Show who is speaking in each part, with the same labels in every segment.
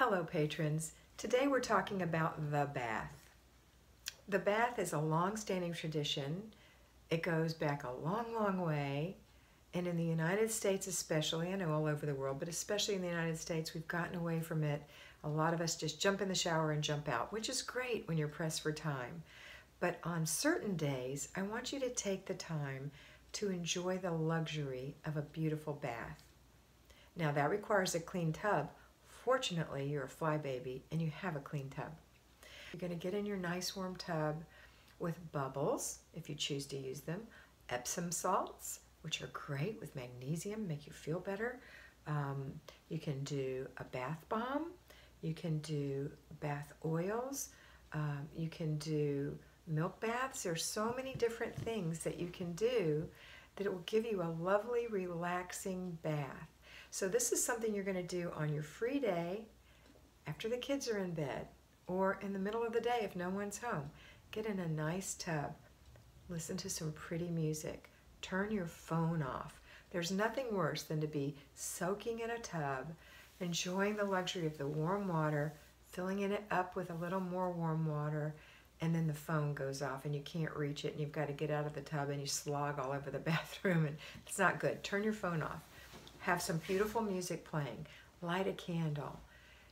Speaker 1: Hello patrons. Today we're talking about the bath. The bath is a long-standing tradition. It goes back a long way, and in the United States especially, I know all over the world, but especially in the United States, we've gotten away from it. A lot of us just jump in the shower and jump out, which is great when you're pressed for time. But on certain days, I want you to take the time to enjoy the luxury of a beautiful bath. Now that requires a clean tub. Fortunately, you're a fly baby and you have a clean tub. You're going to get in your nice warm tub with bubbles, if you choose to use them, Epsom salts, which are great with magnesium, make you feel better. You can do a bath bomb. You can do bath oils. You can do milk baths. There's so many different things that you can do that it will give you a lovely, relaxing bath. So this is something you're going to do on your free day after the kids are in bed or in the middle of the day if no one's home. Get in a nice tub. Listen to some pretty music. Turn your phone off. There's nothing worse than to be soaking in a tub, enjoying the luxury of the warm water, filling it up with a little more warm water, and then the phone goes off and you can't reach it and you've got to get out of the tub and you slog all over the bathroom and it's not good. Turn your phone off. Have some beautiful music playing. Light a candle.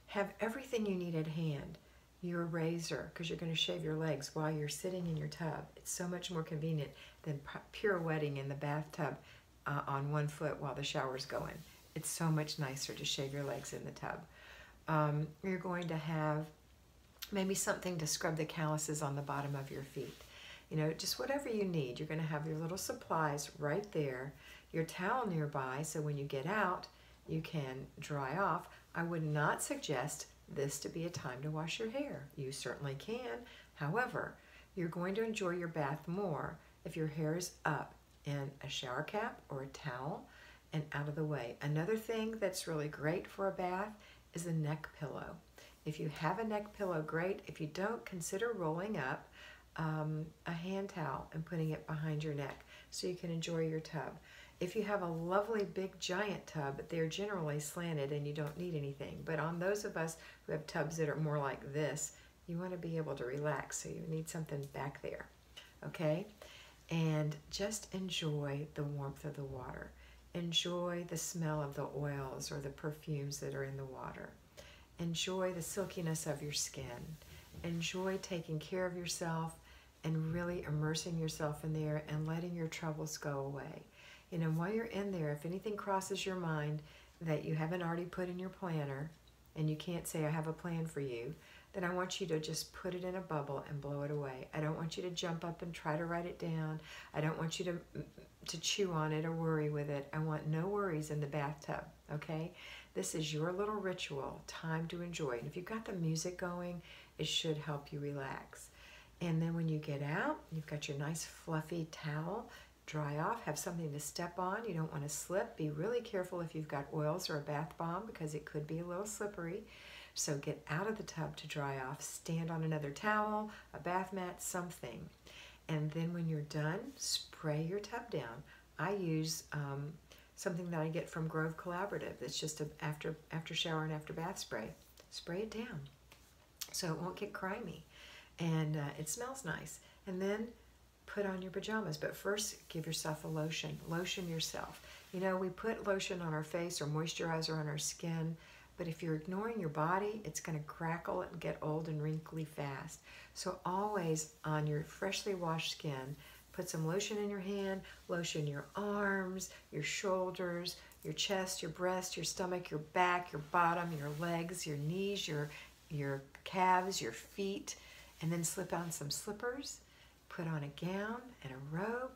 Speaker 1: Have everything you need at hand. Your razor, because you're going to shave your legs while you're sitting in your tub. It's so much more convenient than pirouetting in the bathtub on one foot while the shower's going. It's so much nicer to shave your legs in the tub. You're going to have maybe something to scrub the calluses on the bottom of your feet. You know, just whatever you need. You're going to have your little supplies right there. Your towel nearby, so when you get out, you can dry off. I would not suggest this to be a time to wash your hair. You certainly can. However, you're going to enjoy your bath more if your hair is up in a shower cap or a towel and out of the way. Another thing that's really great for a bath is a neck pillow. If you have a neck pillow, great. If you don't, consider rolling up a hand towel and putting it behind your neck so you can enjoy your tub. If you have a lovely big giant tub, they're generally slanted and you don't need anything. But on those of us who have tubs that are more like this, you want to be able to relax, so you need something back there, okay? And just enjoy the warmth of the water. Enjoy the smell of the oils or the perfumes that are in the water. Enjoy the silkiness of your skin. Enjoy taking care of yourself and really immersing yourself in there and letting your troubles go away. You know, while you're in there, if anything crosses your mind that you haven't already put in your planner and you can't say, I have a plan for you, then I want you to just put it in a bubble and blow it away. I don't want you to jump up and try to write it down. I don't want you to chew on it or worry with it. I want no worries in the bathtub, okay? This is your little ritual, time to enjoy. And if you've got the music going, it should help you relax. And then when you get out, you've got your nice fluffy towel. Dry off, have something to step on. You don't want to slip. Be really careful if you've got oils or a bath bomb because it could be a little slippery. So get out of the tub to dry off. Stand on another towel, a bath mat, something. And then when you're done, spray your tub down. I use something that I get from Grove Collaborative. That's just an after shower and after bath spray. Spray it down so it won't get grimy. And it smells nice. And then put on your pajamas, but first give yourself a lotion. Lotion yourself. You know, we put lotion on our face or moisturizer on our skin, but if you're ignoring your body, it's going to crackle and get old and wrinkly fast. So always on your freshly washed skin, put some lotion in your hand, lotion your arms, your shoulders, your chest, your breast, your stomach, your back, your bottom, your legs, your knees, your calves, your feet, and then slip on some slippers. Put on a gown and a robe,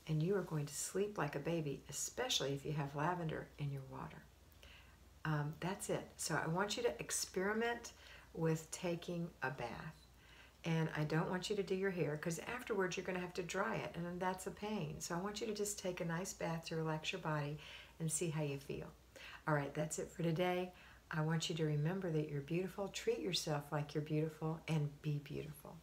Speaker 1: and you are going to sleep like a baby, especially if you have lavender in your water. That's it. So I want you to experiment with taking a bath. And I don't want you to do your hair because afterwards you're going to have to dry it, and that's a pain. So I want you to just take a nice bath to relax your body and see how you feel. All right, that's it for today. I want you to remember that you're beautiful. Treat yourself like you're beautiful and be beautiful.